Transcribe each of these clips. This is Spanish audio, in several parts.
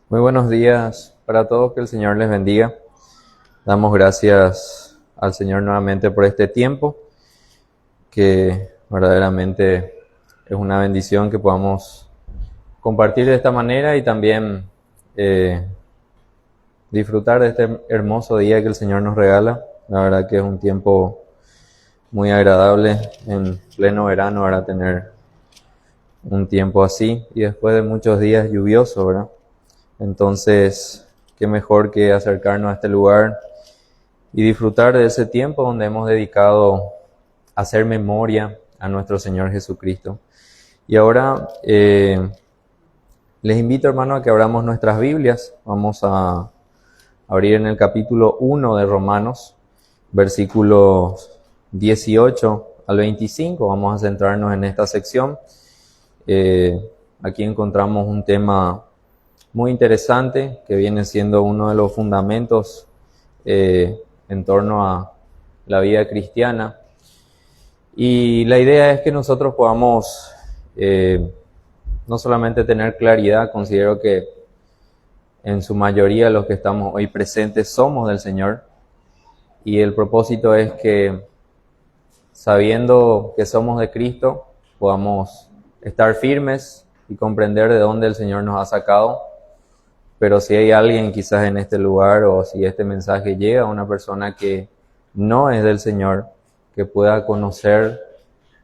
Muy buenos días para todos, que el Señor les bendiga. Damos gracias al Señor nuevamente por este tiempo, que verdaderamente es una bendición que podamos compartir de esta manera y también disfrutar de este hermoso día que el Señor nos regala. La verdad que es un tiempo muy agradable en pleno verano, ahora tener un tiempo así y después de muchos días lluviosos, ¿verdad? Entonces, qué mejor que acercarnos a este lugar y disfrutar de ese tiempo donde hemos dedicado a hacer memoria a nuestro Señor Jesucristo. Y ahora les invito, hermanos, a que abramos nuestras Biblias. Vamos a abrir en el capítulo 1 de Romanos, versículos 18 al 25. Vamos a centrarnos en esta sección. Aquí encontramos un tema muy interesante que viene siendo uno de los fundamentos en torno a la vida cristiana. Y la idea es que nosotros podamos no solamente tener claridad, considero que en su mayoría los que estamos hoy presentes somos del Señor, y el propósito es que, sabiendo que somos de Cristo, podamos estar firmes y comprender de dónde el Señor nos ha sacado. Pero si hay alguien quizás en este lugar, o si este mensaje llega a una persona que no es del Señor, que pueda conocer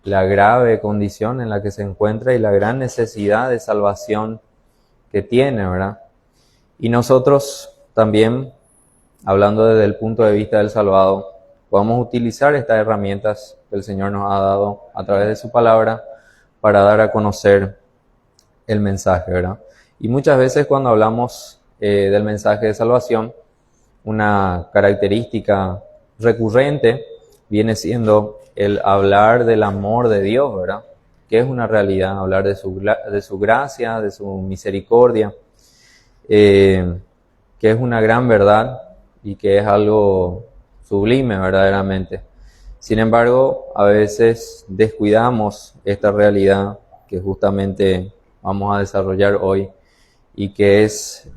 la grave condición en la que se encuentra y la gran necesidad de salvación que tiene, ¿verdad? Y nosotros también, hablando desde el punto de vista del salvado, podamos utilizar estas herramientas que el Señor nos ha dado a través de su palabra para dar a conocer el mensaje, ¿verdad? Y muchas veces cuando hablamos del mensaje de salvación, una característica recurrente viene siendo el hablar del amor de Dios, ¿verdad? Que es una realidad, hablar de su gracia, de su misericordia, que es una gran verdad y que es algo sublime verdaderamente. Sin embargo, a veces descuidamos esta realidad que justamente vamos a desarrollar hoy, y que es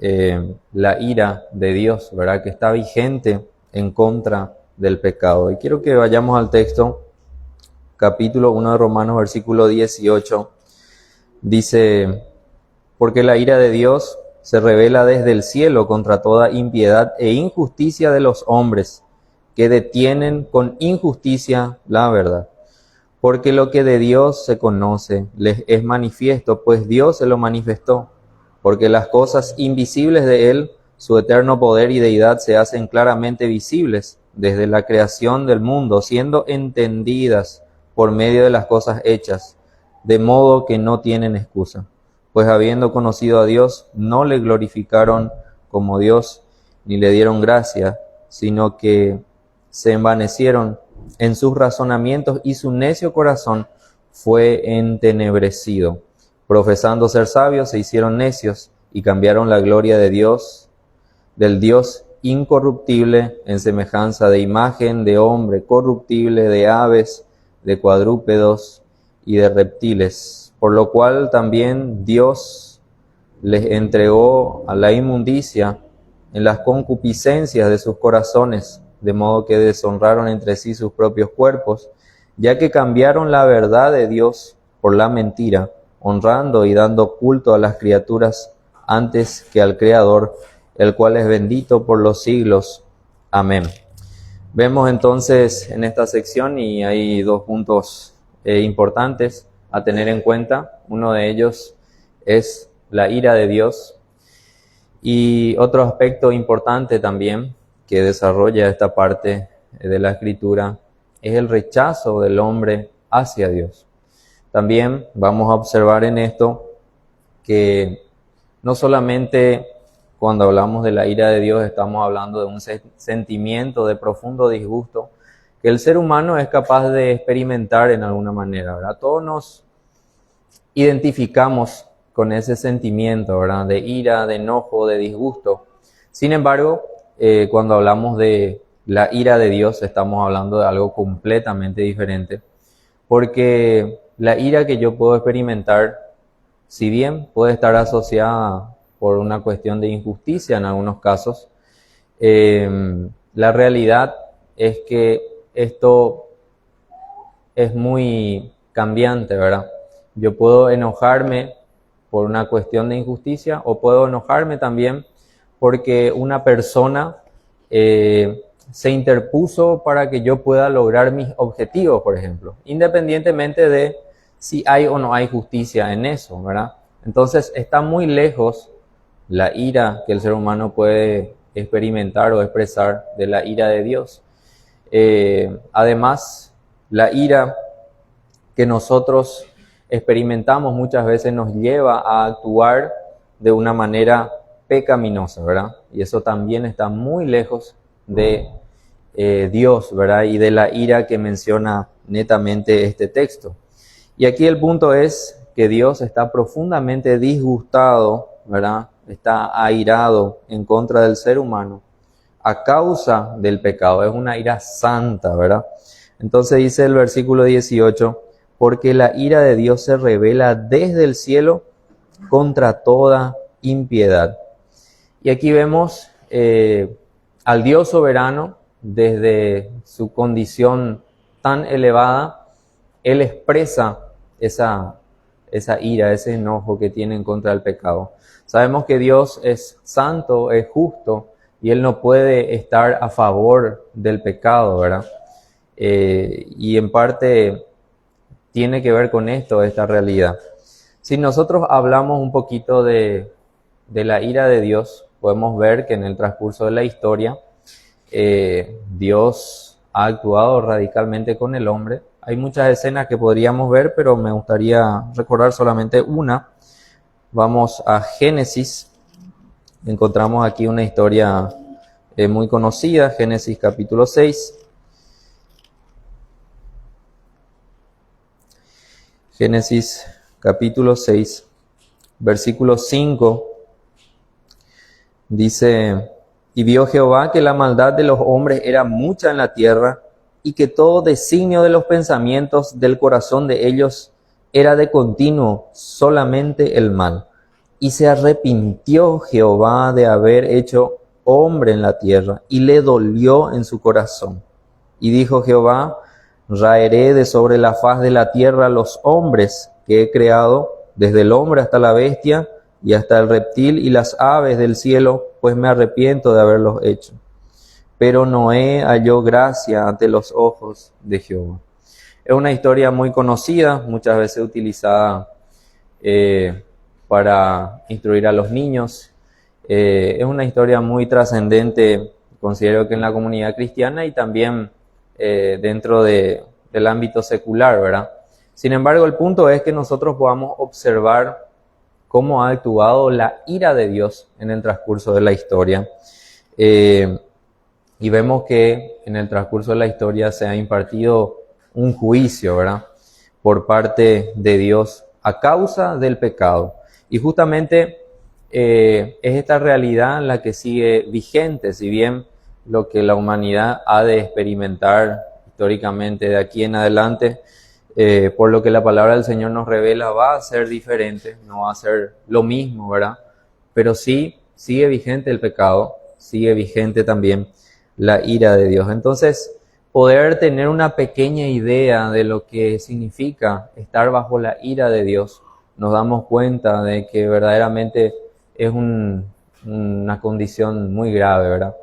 la ira de Dios, ¿verdad? Que está vigente en contra del pecado. Y quiero que vayamos al texto, capítulo 1 de Romanos, versículo 18. Dice: porque la ira de Dios se revela desde el cielo contra toda impiedad e injusticia de los hombres, que detienen con injusticia la verdad. Porque lo que de Dios se conoce les es manifiesto, pues Dios se lo manifestó. Porque las cosas invisibles de Él, su eterno poder y deidad, se hacen claramente visibles desde la creación del mundo, siendo entendidas por medio de las cosas hechas, de modo que no tienen excusa. Pues habiendo conocido a Dios, no le glorificaron como Dios, ni le dieron gracia, sino que se envanecieron en sus razonamientos, y su necio corazón fue entenebrecido. Profesando ser sabios, se hicieron necios y cambiaron la gloria de Dios, del Dios incorruptible, en semejanza de imagen de hombre corruptible, de aves, de cuadrúpedos y de reptiles. Por lo cual también Dios les entregó a la inmundicia en las concupiscencias de sus corazones, de modo que deshonraron entre sí sus propios cuerpos, ya que cambiaron la verdad de Dios por la mentira, honrando y dando culto a las criaturas antes que al Creador, el cual es bendito por los siglos. Amén. Vemos entonces en esta sección, y hay dos puntos importantes a tener en cuenta. Uno de ellos es la ira de Dios, y otro aspecto importante también que desarrolla esta parte de la Escritura es el rechazo del hombre hacia Dios. También vamos a observar en esto que no solamente cuando hablamos de la ira de Dios estamos hablando de un sentimiento de profundo disgusto que el ser humano es capaz de experimentar en alguna manera, ¿verdad? Todos nos identificamos con ese sentimiento, ¿verdad? De ira, de enojo, de disgusto. Sin embargo, cuando hablamos de la ira de Dios, estamos hablando de algo completamente diferente, porque la ira que yo puedo experimentar, si bien puede estar asociada por una cuestión de injusticia en algunos casos, la realidad es que esto es muy cambiante, ¿verdad? Yo puedo enojarme por una cuestión de injusticia o puedo enojarme también porque una persona se interpuso para que yo pueda lograr mis objetivos, por ejemplo, independientemente de si hay o no hay justicia en eso, ¿verdad? Entonces está muy lejos la ira que el ser humano puede experimentar o expresar de la ira de Dios. Además, la ira que nosotros experimentamos muchas veces nos lleva a actuar de una manera pecaminosa, ¿verdad? Y eso también está muy lejos de Dios, ¿verdad? Y de la ira que menciona netamente este texto. Y aquí el punto es que Dios está profundamente disgustado, ¿verdad? Está airado en contra del ser humano a causa del pecado. Es una ira santa, ¿verdad? Entonces dice el versículo 18, porque la ira de Dios se revela desde el cielo contra toda impiedad. Y aquí vemos al Dios soberano, desde su condición tan elevada, Él expresa esa ira, ese enojo que tiene en contra del pecado. Sabemos que Dios es santo, es justo, y Él no puede estar a favor del pecado, ¿verdad? Y en parte tiene que ver con esto, esta realidad. Si nosotros hablamos un poquito de la ira de Dios, podemos ver que en el transcurso de la historia, Dios ha actuado radicalmente con el hombre. Hay muchas escenas que podríamos ver, pero me gustaría recordar solamente una. Vamos a Génesis. Encontramos aquí una historia muy conocida, Génesis capítulo 6. Génesis capítulo 6, versículo 5, dice, y vio Jehová que la maldad de los hombres era mucha en la tierra, y que todo designio de los pensamientos del corazón de ellos era de continuo solamente el mal. Y se arrepintió Jehová de haber hecho hombre en la tierra, y le dolió en su corazón. Y dijo Jehová, raeré de sobre la faz de la tierra los hombres que he creado, desde el hombre hasta la bestia, y hasta el reptil y las aves del cielo, pues me arrepiento de haberlos hecho. Pero Noé halló gracia ante los ojos de Jehová. Es una historia muy conocida, muchas veces utilizada para instruir a los niños. Es una historia muy trascendente, considero que en la comunidad cristiana y también dentro del ámbito secular, ¿verdad? Sin embargo, el punto es que nosotros podamos observar cómo ha actuado la ira de Dios en el transcurso de la historia. Y vemos que en el transcurso de la historia se ha impartido un juicio, ¿verdad?, por parte de Dios a causa del pecado. Y justamente es esta realidad la que sigue vigente, si bien lo que la humanidad ha de experimentar históricamente de aquí en adelante, por lo que la palabra del Señor nos revela, va a ser diferente, no va a ser lo mismo, ¿verdad? Pero sí sigue vigente el pecado, sigue vigente también la ira de Dios. Entonces, poder tener una pequeña idea de lo que significa estar bajo la ira de Dios, nos damos cuenta de que verdaderamente es una condición muy grave, ¿verdad?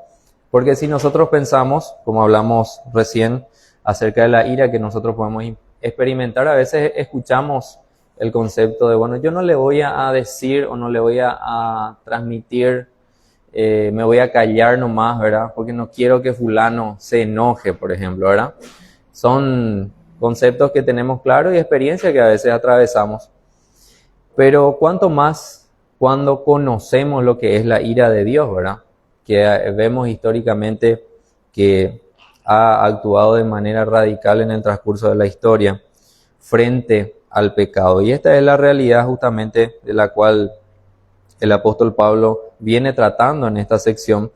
Porque si nosotros pensamos, como hablamos recién, acerca de la ira que nosotros podemos experimentar, a veces escuchamos el concepto de, bueno, yo no le voy a decir o no le voy a transmitir, me voy a callar nomás, ¿verdad? Porque no quiero que fulano se enoje, por ejemplo, ¿verdad? Son conceptos que tenemos claros y experiencias que a veces atravesamos. Pero cuánto más cuando conocemos lo que es la ira de Dios, ¿verdad? Que vemos históricamente que ha actuado de manera radical en el transcurso de la historia frente al pecado. Y esta es la realidad justamente de la cual el apóstol Pablo viene tratando en esta sección.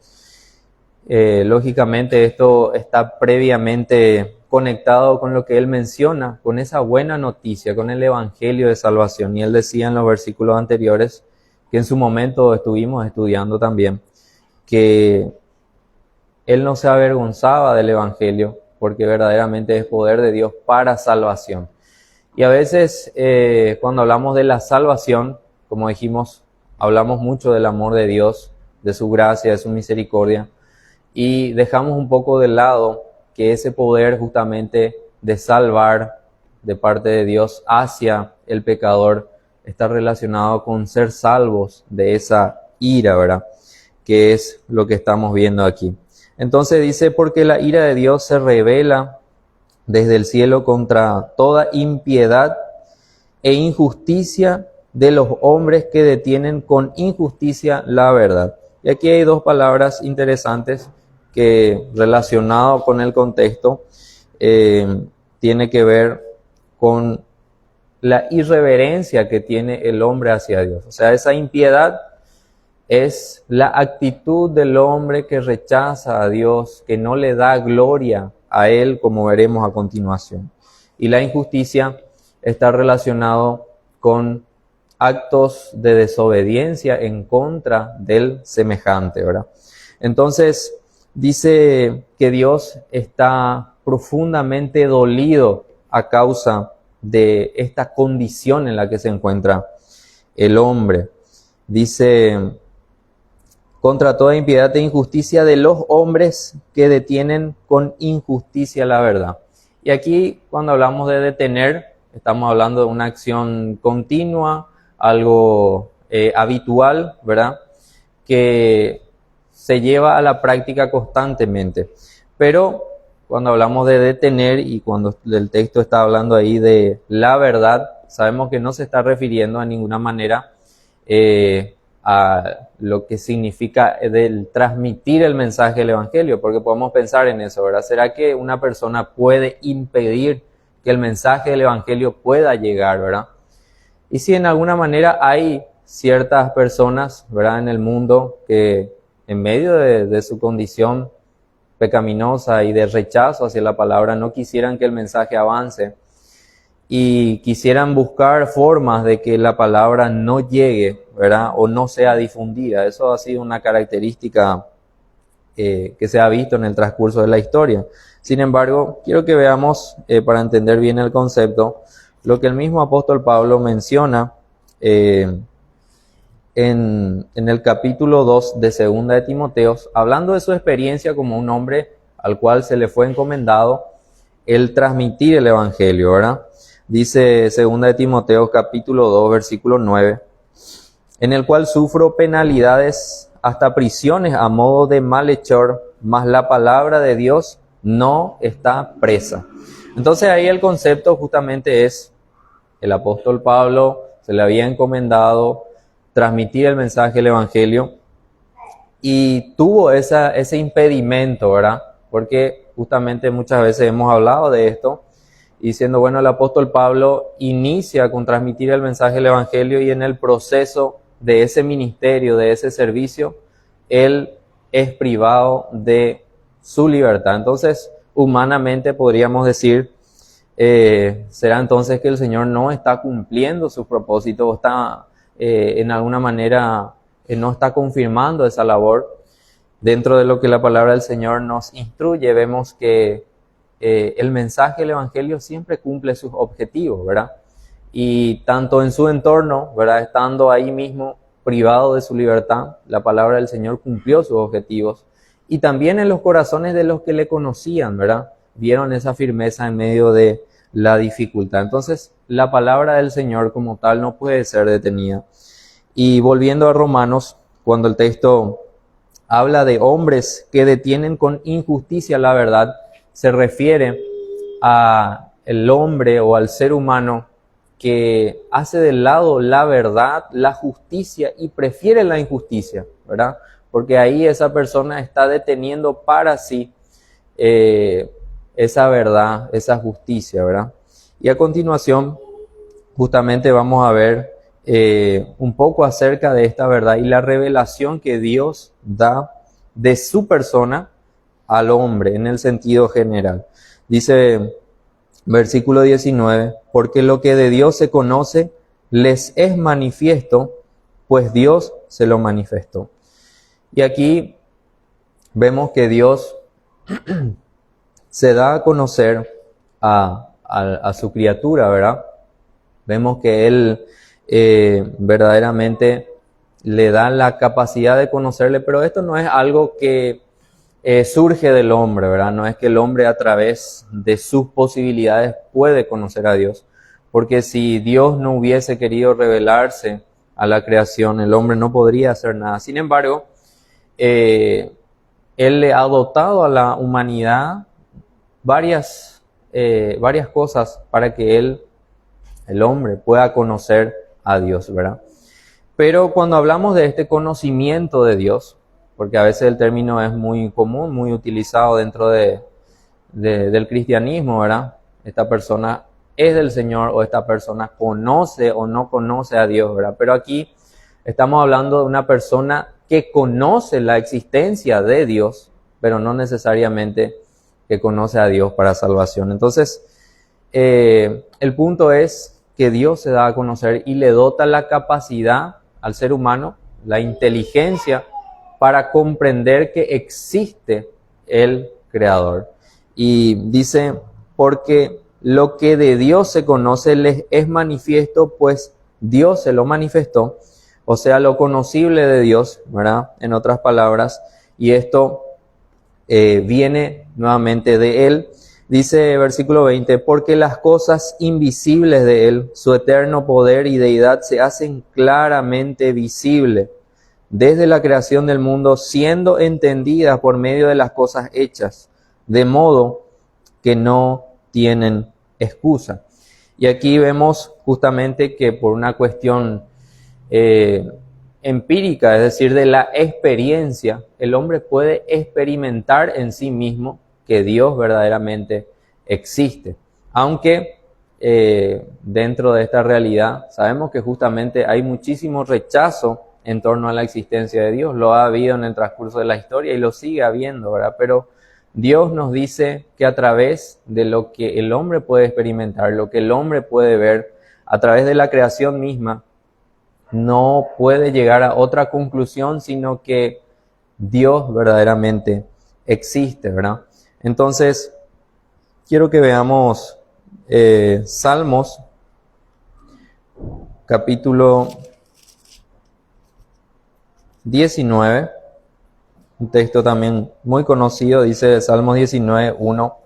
Lógicamente esto está previamente conectado con lo que él menciona, con esa buena noticia, con el evangelio de salvación. Y él decía en los versículos anteriores, que en su momento estuvimos estudiando también, que él no se avergonzaba del evangelio, porque verdaderamente es poder de Dios para salvación. Y a veces cuando hablamos de la salvación, como dijimos, hablamos mucho del amor de Dios, de su gracia, de su misericordia, y dejamos un poco de lado que ese poder justamente de salvar de parte de Dios hacia el pecador está relacionado con ser salvos de esa ira, ¿verdad? Que es lo que estamos viendo aquí. Entonces dice, porque la ira de Dios se revela desde el cielo contra toda impiedad e injusticia de los hombres que detienen con injusticia la verdad. Y aquí hay dos palabras interesantes que, relacionado con el contexto, tiene que ver con la irreverencia que tiene el hombre hacia Dios. O sea, esa impiedad es la actitud del hombre que rechaza a Dios, que no le da gloria a Él, como veremos a continuación. Y la injusticia está relacionado con actos de desobediencia en contra del semejante, ¿verdad? Entonces, dice que Dios está profundamente dolido a causa de esta condición en la que se encuentra el hombre. Dice, contra toda impiedad e injusticia de los hombres que detienen con injusticia la verdad. Y aquí, cuando hablamos de detener, estamos hablando de una acción continua, algo habitual, ¿verdad? Que se lleva a la práctica constantemente. Pero cuando hablamos de detener y cuando el texto está hablando ahí de la verdad, sabemos que no se está refiriendo a ninguna manera a lo que significa del transmitir el mensaje del evangelio, porque podemos pensar en eso, ¿verdad? ¿Será que una persona puede impedir que el mensaje del evangelio pueda llegar, ¿verdad? Y si en alguna manera hay ciertas personas, ¿verdad?, en el mundo que en medio de su condición pecaminosa y de rechazo hacia la palabra no quisieran que el mensaje avance y quisieran buscar formas de que la palabra no llegue, ¿verdad?, o no sea difundida. Eso ha sido una característica que se ha visto en el transcurso de la historia. Sin embargo, quiero que veamos, para entender bien el concepto, lo que el mismo apóstol Pablo menciona en el capítulo 2 de Segunda de Timoteo, hablando de su experiencia como un hombre al cual se le fue encomendado el transmitir el evangelio, ¿verdad? Dice Segunda de Timoteo capítulo 2 versículo 9, en el cual sufro penalidades hasta prisiones a modo de malhechor, mas la palabra de Dios no está presa. Entonces ahí el concepto justamente es, el apóstol Pablo se le había encomendado transmitir el mensaje del evangelio y tuvo ese impedimento, ¿verdad? Porque justamente muchas veces hemos hablado de esto, diciendo, bueno, el apóstol Pablo inicia con transmitir el mensaje del evangelio y en el proceso de ese ministerio, de ese servicio, él es privado de su libertad. Entonces, humanamente podríamos decir, será entonces que el Señor no está cumpliendo sus propósitos, o está en alguna manera no está confirmando esa labor. Dentro de lo que la palabra del Señor nos instruye, vemos que el mensaje del evangelio siempre cumple sus objetivos, ¿verdad? Y tanto en su entorno, ¿verdad?, estando ahí mismo privado de su libertad, la palabra del Señor cumplió sus objetivos. Y también en los corazones de los que le conocían, ¿verdad?, vieron esa firmeza en medio de la dificultad. Entonces, la palabra del Señor como tal no puede ser detenida. Y volviendo a Romanos, cuando el texto habla de hombres que detienen con injusticia la verdad, se refiere a el hombre o al ser humano que hace de lado la verdad, la justicia y prefiere la injusticia, ¿verdad? Porque ahí esa persona está deteniendo para sí esa verdad, esa justicia, ¿verdad? Y a continuación, justamente vamos a ver un poco acerca de esta verdad y la revelación que Dios da de su persona al hombre en el sentido general. Dice versículo 19, porque lo que de Dios se conoce les es manifiesto, pues Dios se lo manifestó. Y aquí vemos que Dios se da a conocer a su criatura, ¿verdad? Vemos que Él verdaderamente le da la capacidad de conocerle, pero esto no es algo que surge del hombre, ¿verdad? No es que el hombre a través de sus posibilidades puede conocer a Dios, porque si Dios no hubiese querido revelarse a la creación, el hombre no podría hacer nada. Sin embargo, Él le ha dotado a la humanidad varias cosas para que el hombre, pueda conocer a Dios, ¿verdad? Pero cuando hablamos de este conocimiento de Dios, porque a veces el término es muy común, muy utilizado dentro del cristianismo, ¿verdad? Esta persona es del Señor o esta persona conoce o no conoce a Dios, ¿verdad? Pero aquí estamos hablando de una persona que conoce la existencia de Dios, pero no necesariamente que conoce a Dios para salvación. Entonces, el punto es que Dios se da a conocer y le dota la capacidad al ser humano, la inteligencia, para comprender que existe el Creador. Y dice, porque lo que de Dios se conoce les es manifiesto, pues Dios se lo manifestó, o sea, lo conocible de Dios, ¿verdad? En otras palabras, y esto viene nuevamente de Él. Dice versículo 20, porque las cosas invisibles de Él, su eterno poder y deidad, se hacen claramente visibles desde la creación del mundo, siendo entendidas por medio de las cosas hechas, de modo que no tienen excusa. Y aquí vemos justamente que por una cuestión empírica, es decir, de la experiencia, el hombre puede experimentar en sí mismo que Dios verdaderamente existe. Aunque dentro de esta realidad sabemos que justamente hay muchísimo rechazo en torno a la existencia de Dios. Lo ha habido en el transcurso de la historia y lo sigue habiendo, ¿verdad? Pero Dios nos dice que a través de lo que el hombre puede experimentar, lo que el hombre puede ver, a través de la creación misma, no puede llegar a otra conclusión, sino que Dios verdaderamente existe, ¿verdad? Entonces, quiero que veamos Salmos, capítulo 19, un texto también muy conocido, dice Salmos 19, 1.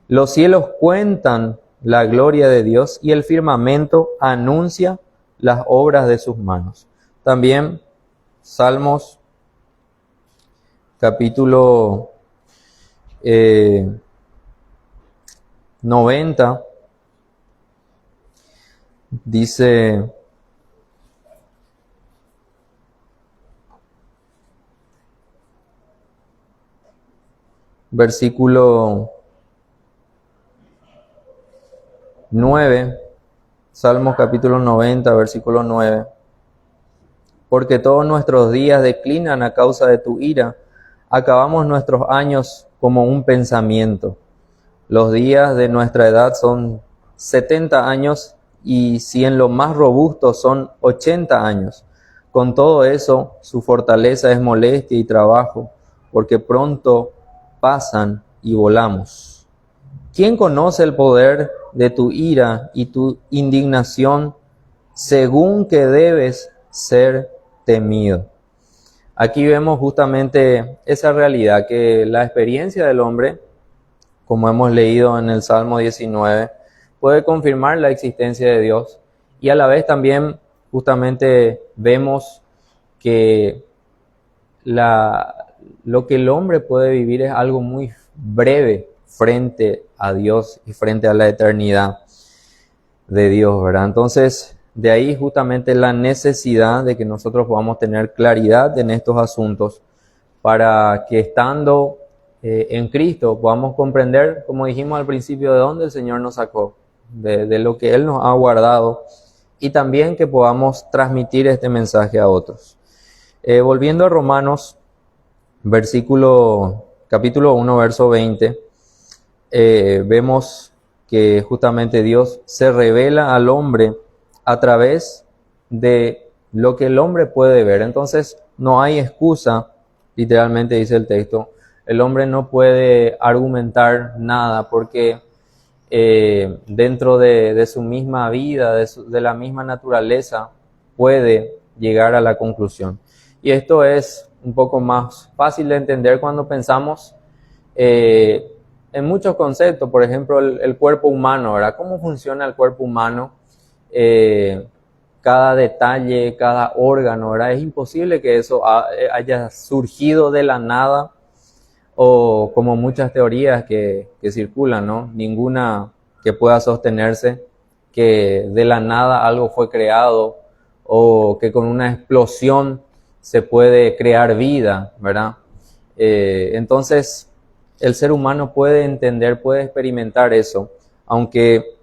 Los cielos cuentan la gloria de Dios y el firmamento anuncia las obras de sus manos. También Salmos capítulo 90 dice versículo 9, Salmos capítulo 90, versículo 9. Porque todos nuestros días declinan a causa de tu ira, acabamos nuestros años como un pensamiento. Los días de nuestra edad son 70 años y si en lo más robusto son 80 años. Con todo eso, su fortaleza es molestia y trabajo, porque pronto pasan y volamos. ¿Quién conoce el poder de tu ira y tu indignación, según que debes ser temido? Aquí vemos justamente esa realidad, que la experiencia del hombre, como hemos leído en el Salmo 19, puede confirmar la existencia de Dios, y a la vez también justamente vemos que lo que el hombre puede vivir es algo muy breve frente a Dios y frente a la eternidad de Dios, ¿verdad? Entonces, de ahí justamente la necesidad de que nosotros podamos tener claridad en estos asuntos para que estando en Cristo podamos comprender, como dijimos al principio, de dónde el Señor nos sacó, de lo que Él nos ha guardado, y también que podamos transmitir este mensaje a otros. Volviendo a Romanos, capítulo 1, verso 20, vemos que justamente Dios se revela al hombre a través de lo que el hombre puede ver. Entonces no hay excusa, literalmente dice el texto, el hombre no puede argumentar nada porque dentro de su misma vida, de la misma naturaleza, puede llegar a la conclusión. Y esto es un poco más fácil de entender cuando pensamos en muchos conceptos, por ejemplo, el cuerpo humano, ¿verdad? ¿Cómo funciona el cuerpo humano? Cada detalle, cada órgano, ¿verdad? Es imposible que eso haya surgido de la nada, o como muchas teorías que circulan, ¿no? Ninguna que pueda sostenerse que de la nada algo fue creado o que con una explosión se puede crear vida, ¿verdad? Entonces, el ser humano puede entender, puede experimentar eso, aunque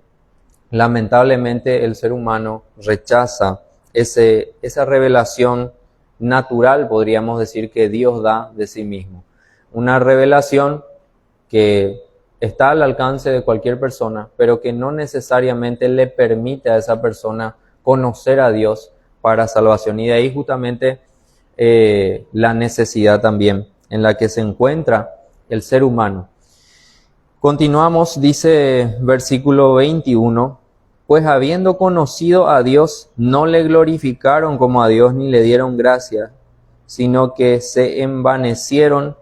lamentablemente el ser humano rechaza esa revelación natural, podríamos decir, que Dios da de sí mismo. Una revelación que está al alcance de cualquier persona, pero que no necesariamente le permite a esa persona conocer a Dios para salvación. Y de ahí justamente la necesidad también en la que se encuentra el ser humano. Continuamos, dice versículo 21, pues habiendo conocido a Dios, no le glorificaron como a Dios ni le dieron gracia, sino que se envanecieron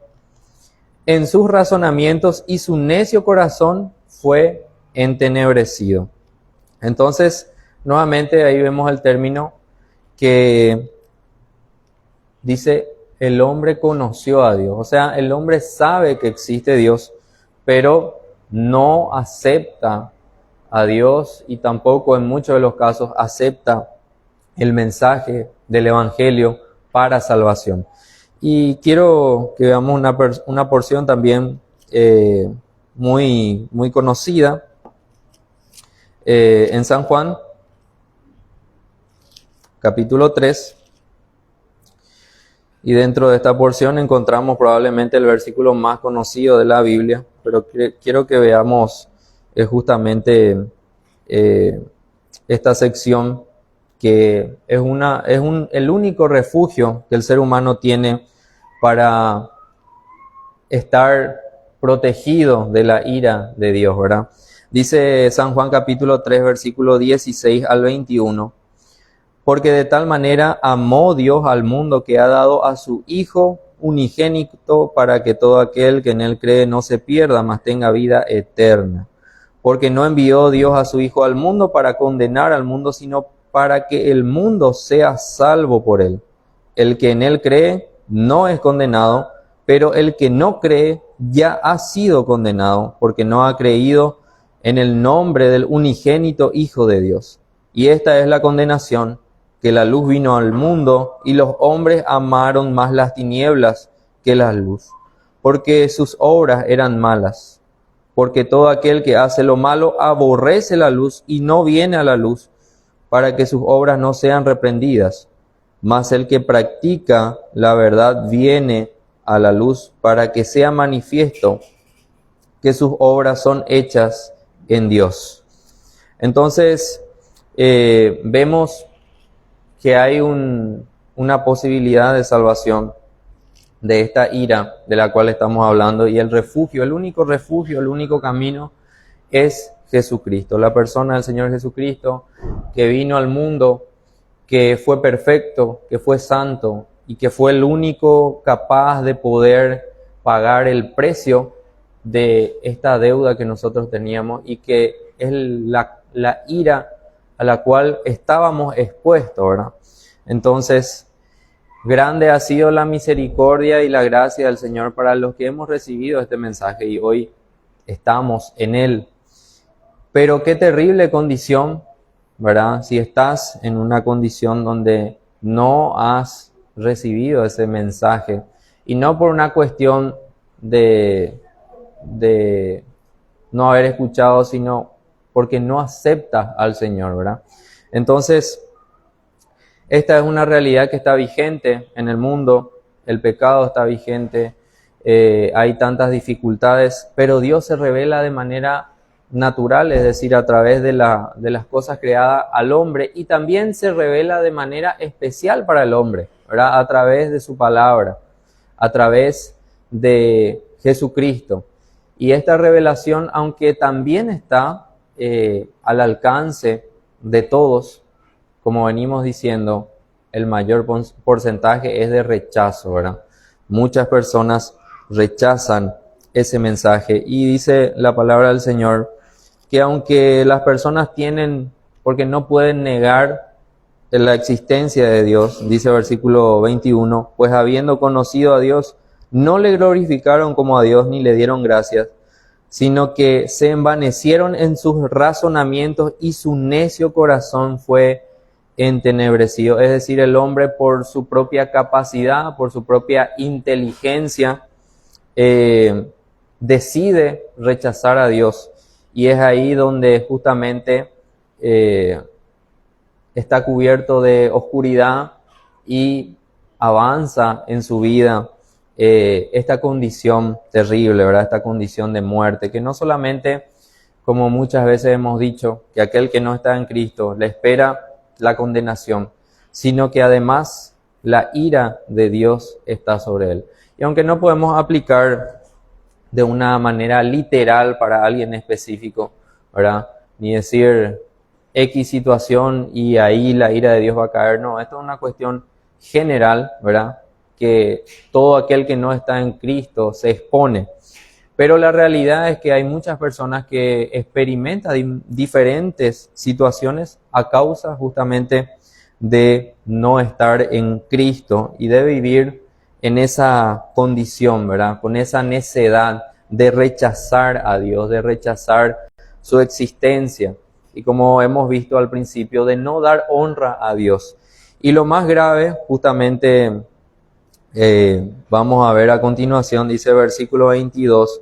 en sus razonamientos y su necio corazón fue entenebrecido. Entonces, nuevamente ahí vemos el término que dice, el hombre conoció a Dios. O sea, el hombre sabe que existe Dios, pero no acepta a Dios y tampoco en muchos de los casos acepta el mensaje del Evangelio para salvación. Y quiero que veamos una porción también muy conocida en San Juan, capítulo 3. Y dentro de esta porción encontramos probablemente el versículo más conocido de la Biblia, pero quiero que veamos justamente esta sección que es el único refugio que el ser humano tiene para estar protegido de la ira de Dios, ¿verdad? Dice San Juan capítulo 3, versículo 16 al 21. Porque de tal manera amó Dios al mundo que ha dado a su Hijo unigénito para que todo aquel que en él cree no se pierda, mas tenga vida eterna. Porque no envió Dios a su Hijo al mundo para condenar al mundo, sino para que el mundo sea salvo por él. El que en él cree no es condenado, pero el que no cree ya ha sido condenado, porque no ha creído en el nombre del unigénito Hijo de Dios. Y esta es la condenación, que la luz vino al mundo y los hombres amaron más las tinieblas que la luz, porque sus obras eran malas. Porque todo aquel que hace lo malo aborrece la luz y no viene a la luz, para que sus obras no sean reprendidas. Mas el que practica la verdad viene a la luz, para que sea manifiesto que sus obras son hechas en Dios. Entonces, vemos que hay una posibilidad de salvación de esta ira de la cual estamos hablando, y el refugio, el único camino es Jesucristo, la persona del Señor Jesucristo, que vino al mundo, que fue perfecto, que fue santo y que fue el único capaz de poder pagar el precio de esta deuda que nosotros teníamos y que es la ira a la cual estábamos expuestos, ¿verdad? Entonces, grande ha sido la misericordia y la gracia del Señor para los que hemos recibido este mensaje y hoy estamos en él. Pero qué terrible condición, ¿verdad? Si estás en una condición donde no has recibido ese mensaje, y no por una cuestión de no haber escuchado, sino porque no aceptas al Señor, ¿verdad? Entonces, esta es una realidad que está vigente en el mundo, el pecado está vigente, hay tantas dificultades, pero Dios se revela de manera natural, es decir, a través de las cosas creadas al hombre, y también se revela de manera especial para el hombre, ¿verdad? A través de su palabra, a través de Jesucristo. Y esta revelación, aunque también está al alcance de todos, como venimos diciendo, el mayor porcentaje es de rechazo, ¿verdad? Muchas personas rechazan ese mensaje, y dice la palabra del Señor que aunque las personas tienen, porque no pueden negar la existencia de Dios, dice versículo 21, pues habiendo conocido a Dios, no le glorificaron como a Dios ni le dieron gracias, sino que se envanecieron en sus razonamientos y su necio corazón fue entenebrecido. Es decir, el hombre por su propia capacidad, por su propia inteligencia, decide rechazar a Dios. Y es ahí donde justamente está cubierto de oscuridad y avanza en su vida esta condición terrible, ¿verdad? Esta condición de muerte, que no solamente, como muchas veces hemos dicho, que aquel que no está en Cristo le espera la condenación, sino que además la ira de Dios está sobre él. Y aunque no podemos aplicar de una manera literal para alguien específico, ¿verdad? Ni decir X situación y ahí la ira de Dios va a caer. No, esto es una cuestión general, ¿verdad? Que todo aquel que no está en Cristo se expone. Pero la realidad es que hay muchas personas que experimentan diferentes situaciones a causa justamente de no estar en Cristo y de vivir en esa condición, ¿verdad? Con esa necedad de rechazar a Dios, de rechazar su existencia. Y como hemos visto al principio, de no dar honra a Dios. Y lo más grave, justamente, vamos a ver a continuación, dice versículo 22,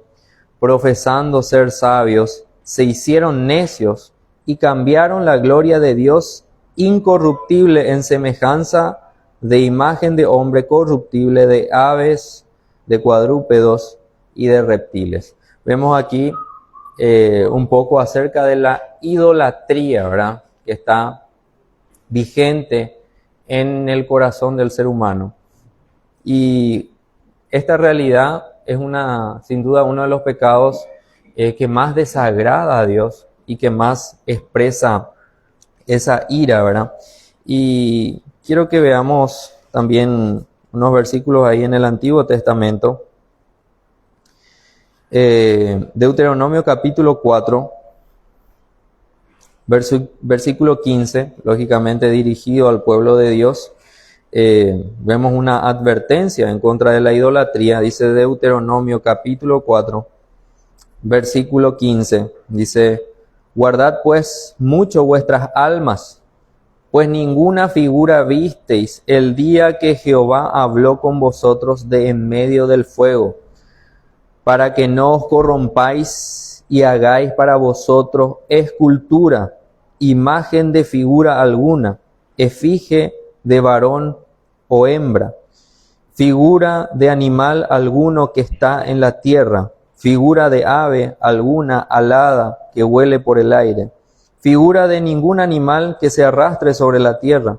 profesando ser sabios, se hicieron necios y cambiaron la gloria de Dios incorruptible en semejanza de imagen de hombre corruptible, de aves, de cuadrúpedos y de reptiles. Vemos aquí un poco acerca de la idolatría, ¿verdad? Que está vigente en el corazón del ser humano. Y esta realidad es sin duda uno de los pecados que más desagrada a Dios y que más expresa esa ira, ¿verdad? Y quiero que veamos también unos versículos ahí en el Antiguo Testamento. Deuteronomio capítulo 4, versículo 15, lógicamente dirigido al pueblo de Dios. Vemos una advertencia en contra de la idolatría. Dice Deuteronomio capítulo 4, versículo 15, dice: guardad pues mucho vuestras almas, pues ninguna figura visteis el día que Jehová habló con vosotros de en medio del fuego, para que no os corrompáis y hagáis para vosotros escultura, imagen de figura alguna, efigie de varón o hembra, figura de animal alguno que está en la tierra, figura de ave alguna alada que vuele por el aire, figura de ningún animal que se arrastre sobre la tierra,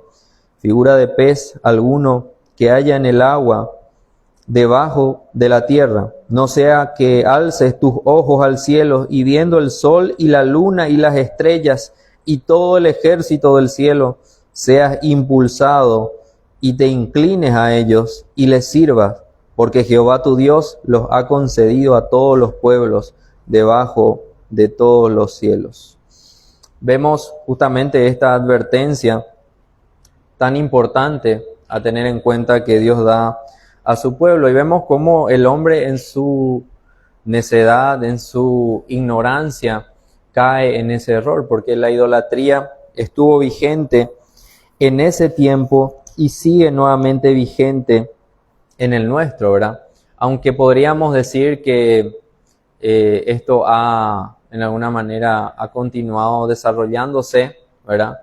figura de pez alguno que haya en el agua debajo de la tierra, no sea que alces tus ojos al cielo y viendo el sol y la luna y las estrellas y todo el ejército del cielo, seas impulsado y te inclines a ellos y les sirvas, porque Jehová tu Dios los ha concedido a todos los pueblos debajo de todos los cielos. Vemos justamente esta advertencia tan importante a tener en cuenta que Dios da a su pueblo, y vemos cómo el hombre en su necedad, en su ignorancia, cae en ese error, porque la idolatría estuvo vigente en ese tiempo y sigue nuevamente vigente en el nuestro, ¿verdad? Aunque podríamos decir que esto en alguna manera ha continuado desarrollándose, ¿verdad?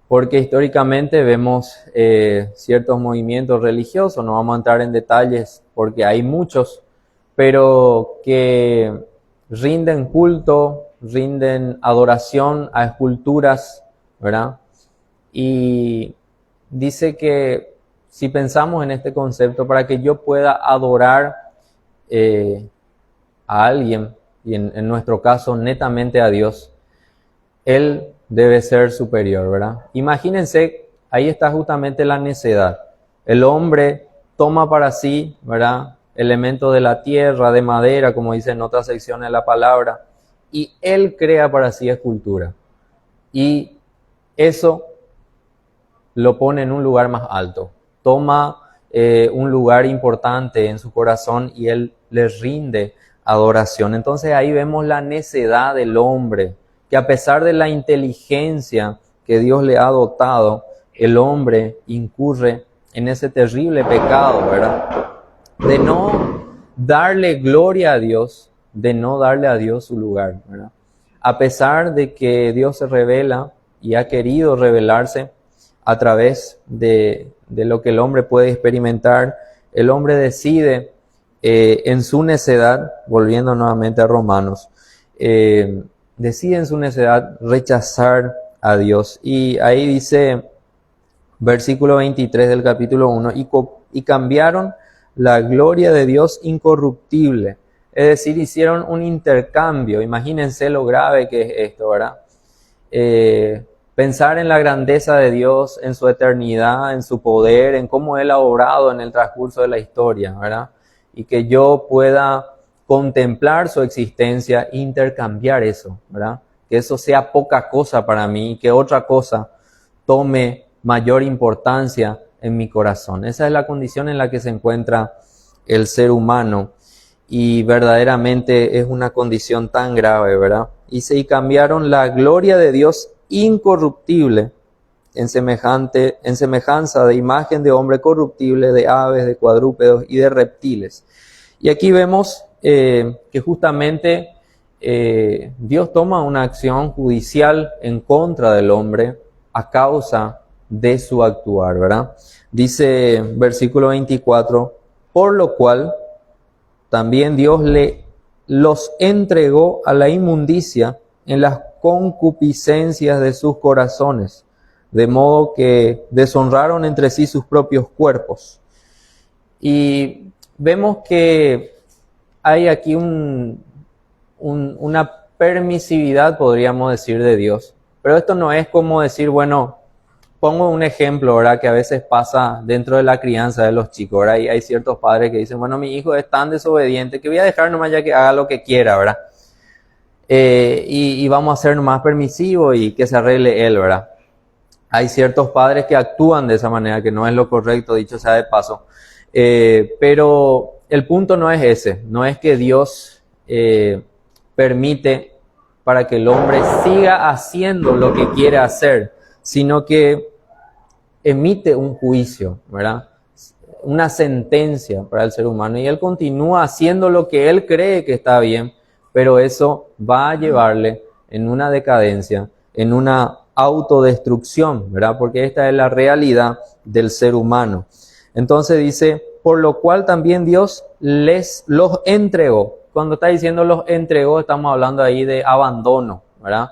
Porque históricamente vemos ciertos movimientos religiosos, no vamos a entrar en detalles porque hay muchos, pero que rinden culto, rinden adoración a esculturas, ¿verdad? Y dice que si pensamos en este concepto, para que yo pueda adorar a alguien, y en nuestro caso netamente a Dios, Él debe ser superior, ¿verdad? Imagínense, ahí está justamente la necedad. El hombre toma para sí, ¿verdad?, elementos de la tierra, de madera, como dice en otra sección de la palabra, y él crea para sí escultura. Y eso lo pone en un lugar más alto. Toma un lugar importante en su corazón y él le rinde adoración. Entonces ahí vemos la necedad del hombre, que a pesar de la inteligencia que Dios le ha dotado, el hombre incurre en ese terrible pecado, ¿verdad? De no darle gloria a Dios, de no darle a Dios su lugar, ¿verdad? A pesar de que Dios se revela y ha querido revelarse a través de lo que el hombre puede experimentar, el hombre decide en su necedad, volviendo nuevamente a Romanos, decide en su necedad rechazar a Dios. Y ahí dice, versículo 23 del capítulo 1, y cambiaron la gloria de Dios incorruptible. Es decir, hicieron un intercambio. Imagínense lo grave que es esto, ¿verdad? Pensar en la grandeza de Dios, en su eternidad, en su poder, en cómo Él ha obrado en el transcurso de la historia, ¿verdad? Y que yo pueda contemplar su existencia, intercambiar eso, ¿verdad? Que eso sea poca cosa para mí y que otra cosa tome mayor importancia en mi corazón. Esa es la condición en la que se encuentra el ser humano y verdaderamente es una condición tan grave, ¿verdad? Y cambiaron la gloria de Dios incorruptible en semejanza de imagen de hombre corruptible, de aves, de cuadrúpedos y de reptiles. Y aquí vemos que justamente Dios toma una acción judicial en contra del hombre a causa de su actuar, ¿verdad? Dice versículo 24, por lo cual también Dios los entregó a la inmundicia en las concupiscencias de sus corazones, de modo que deshonraron entre sí sus propios cuerpos. Y vemos que hay aquí una permisividad, podríamos decir, de Dios. Pero esto no es como decir, bueno, pongo un ejemplo, ¿verdad?, que a veces pasa dentro de la crianza de los chicos, ¿verdad? Y hay ciertos padres que dicen, bueno, mi hijo es tan desobediente que voy a dejar nomás ya que haga lo que quiera, ¿verdad? Y vamos a ser nomás permisivos y que se arregle él, ¿verdad? Hay ciertos padres que actúan de esa manera, que no es lo correcto, dicho sea de paso. Pero el punto no es ese, no es que Dios permite para que el hombre siga haciendo lo que quiere hacer, sino que emite un juicio, ¿verdad? Una sentencia para el ser humano y él continúa haciendo lo que él cree que está bien, pero eso va a llevarle en una decadencia, en una autodestrucción, ¿verdad? Porque esta es la realidad del ser humano. Entonces dice, por lo cual también Dios los entregó. Cuando está diciendo los entregó, estamos hablando ahí de abandono, ¿verdad?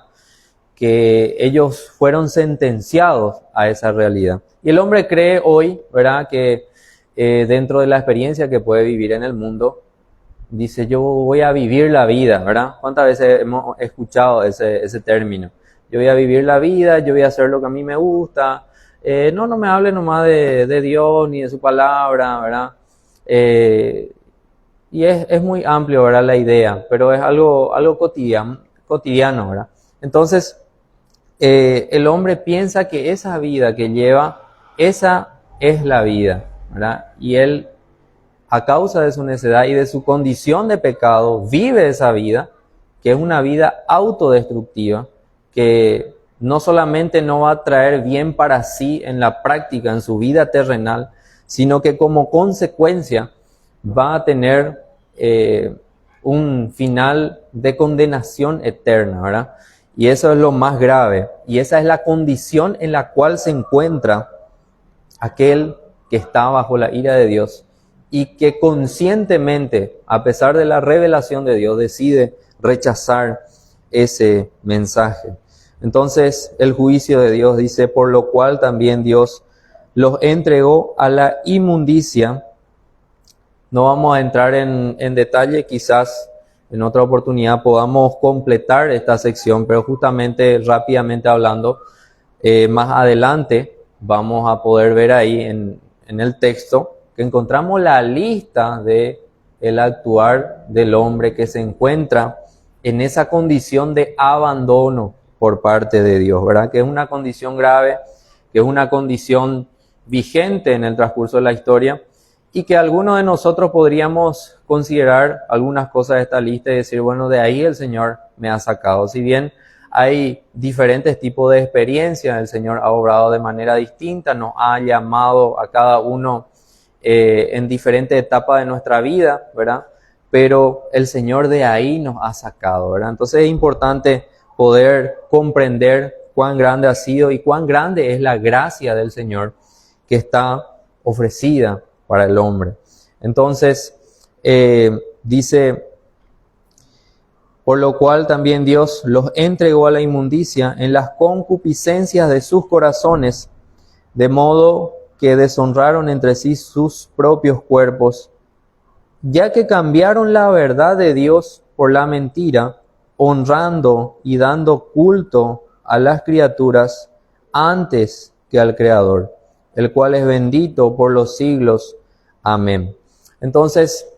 Que ellos fueron sentenciados a esa realidad. Y el hombre cree hoy, ¿verdad?, que dentro de la experiencia que puede vivir en el mundo, dice, yo voy a vivir la vida, ¿verdad? ¿Cuántas veces hemos escuchado ese término? Yo voy a vivir la vida, yo voy a hacer lo que a mí me gusta. No me hable nomás de Dios ni de su palabra, ¿verdad? Y es muy amplio, ¿verdad?, la idea, pero es algo cotidiano, ¿verdad? Entonces, el hombre piensa que esa vida que lleva, esa es la vida, ¿verdad? Y él, a causa de su necedad y de su condición de pecado, vive esa vida, que es una vida autodestructiva, que no solamente no va a traer bien para sí en la práctica, en su vida terrenal, sino que como consecuencia va a tener un final de condenación eterna, ¿verdad? Y eso es lo más grave. Y esa es la condición en la cual se encuentra aquel que está bajo la ira de Dios y que conscientemente, a pesar de la revelación de Dios, decide rechazar ese mensaje. Entonces el juicio de Dios dice, por lo cual también Dios los entregó a la inmundicia. No vamos a entrar en detalle, quizás en otra oportunidad podamos completar esta sección, pero justamente rápidamente hablando, más adelante vamos a poder ver ahí en el texto que encontramos la lista de el actuar del hombre que se encuentra en esa condición de abandono por parte de Dios, ¿verdad? Que es una condición grave, que es una condición vigente en el transcurso de la historia y que algunos de nosotros podríamos considerar algunas cosas de esta lista y decir, bueno, de ahí el Señor me ha sacado. Si bien hay diferentes tipos de experiencias, el Señor ha obrado de manera distinta, nos ha llamado a cada uno en diferentes etapas de nuestra vida, ¿verdad? Pero el Señor de ahí nos ha sacado, ¿verdad? Entonces es importante poder comprender cuán grande ha sido y cuán grande es la gracia del Señor que está ofrecida para el hombre. Entonces, dice, por lo cual también Dios los entregó a la inmundicia en las concupiscencias de sus corazones, de modo que deshonraron entre sí sus propios cuerpos, ya que cambiaron la verdad de Dios por la mentira, honrando y dando culto a las criaturas antes que al Creador, el cual es bendito por los siglos. Amén. Entonces,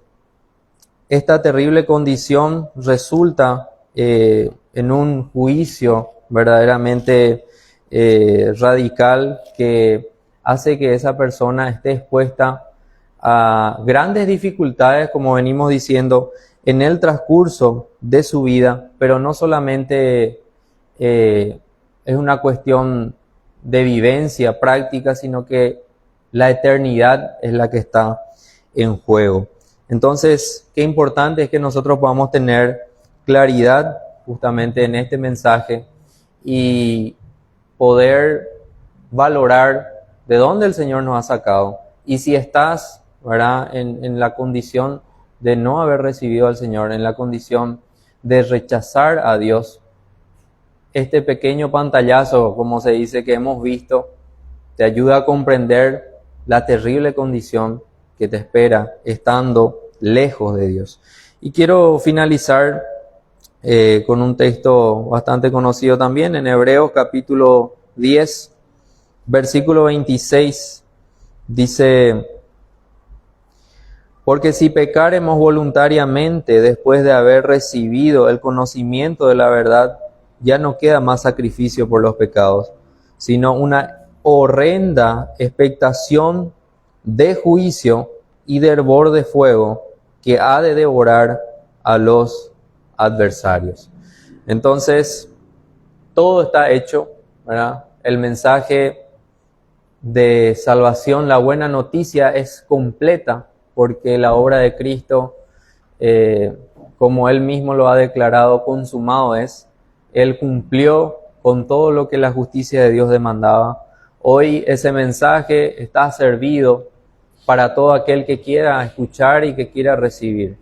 esta terrible condición resulta en un juicio verdaderamente radical que hace que esa persona esté expuesta a grandes dificultades, como venimos diciendo, en el transcurso de su vida, pero no solamente es una cuestión de vivencia práctica, sino que la eternidad es la que está en juego. Entonces, qué importante es que nosotros podamos tener claridad justamente en este mensaje y poder valorar de dónde el Señor nos ha sacado. Y si estás, ¿verdad?, en la condición de no haber recibido al Señor, en la condición de rechazar a Dios, este pequeño pantallazo, como se dice, que hemos visto, te ayuda a comprender la terrible condición que te espera estando lejos de Dios. Y quiero finalizar con un texto bastante conocido también, en Hebreos capítulo 10, versículo 26, dice: porque si pecaremos voluntariamente después de haber recibido el conocimiento de la verdad, ya no queda más sacrificio por los pecados, sino una horrenda expectación de juicio y de hervor de fuego que ha de devorar a los adversarios. Entonces, todo está hecho, ¿verdad? El mensaje de salvación, la buena noticia es completa, porque la obra de Cristo, como Él mismo lo ha declarado, consumado es. Él cumplió con todo lo que la justicia de Dios demandaba. Hoy ese mensaje está servido para todo aquel que quiera escuchar y que quiera recibir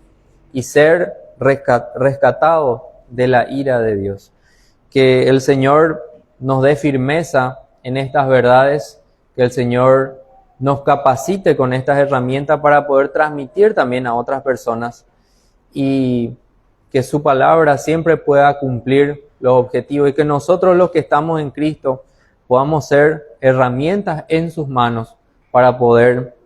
y ser rescatado de la ira de Dios. Que el Señor nos dé firmeza en estas verdades, que el Señor nos capacite con estas herramientas para poder transmitir también a otras personas y que su palabra siempre pueda cumplir los objetivos y que nosotros los que estamos en Cristo podamos ser herramientas en sus manos para poder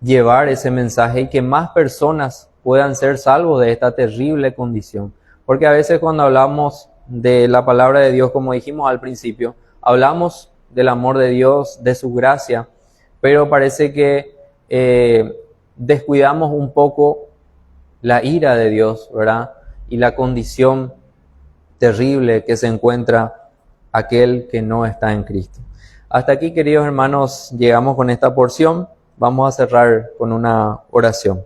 llevar ese mensaje y que más personas puedan ser salvos de esta terrible condición. Porque a veces cuando hablamos de la palabra de Dios, como dijimos al principio, hablamos del amor de Dios, de su gracia, pero parece que descuidamos un poco la ira de Dios, ¿verdad? Y la condición terrible que se encuentra aquel que no está en Cristo. Hasta aquí, queridos hermanos, llegamos con esta porción. Vamos a cerrar con una oración.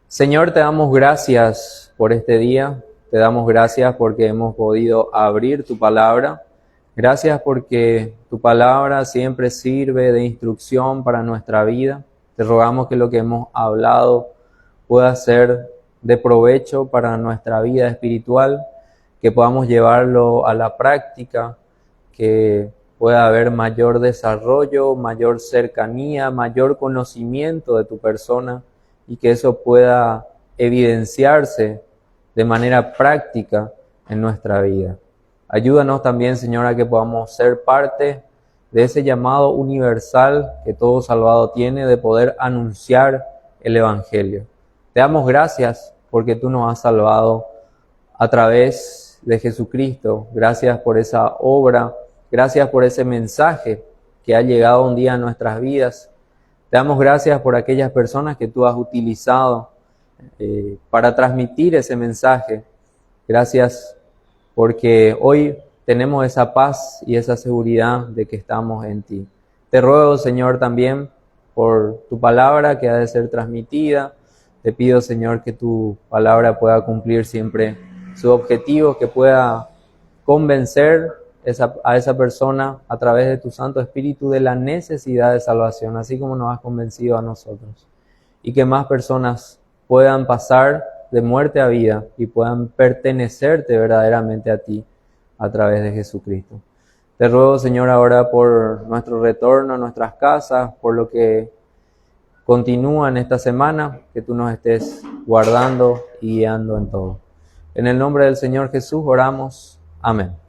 Señor, te damos gracias por este día. Te damos gracias porque hemos podido abrir tu palabra. Gracias porque tu palabra siempre sirve de instrucción para nuestra vida. Te rogamos que lo que hemos hablado pueda ser de provecho para nuestra vida espiritual, que podamos llevarlo a la práctica, que pueda haber mayor desarrollo, mayor cercanía, mayor conocimiento de tu persona y que eso pueda evidenciarse de manera práctica en nuestra vida. Ayúdanos también, Señor, a que podamos ser parte de ese llamado universal que todo salvado tiene de poder anunciar el Evangelio. Te damos gracias porque tú nos has salvado a través de Jesucristo. Gracias por esa obra, gracias por ese mensaje que ha llegado un día a nuestras vidas. Te damos gracias por aquellas personas que tú has utilizado para transmitir ese mensaje. Gracias porque hoy tenemos esa paz y esa seguridad de que estamos en ti. Te ruego, Señor, también por tu palabra que ha de ser transmitida. Te pido, Señor, que tu palabra pueda cumplir siempre su objetivo, que pueda convencer a esa persona a través de tu Santo Espíritu de la necesidad de salvación, así como nos has convencido a nosotros. Y que más personas puedan pasar de muerte a vida y puedan pertenecerte verdaderamente a ti a través de Jesucristo. Te ruego, Señor, ahora por nuestro retorno a nuestras casas, por lo que continúa en esta semana, que tú nos estés guardando y guiando en todo. En el nombre del Señor Jesús oramos. Amén.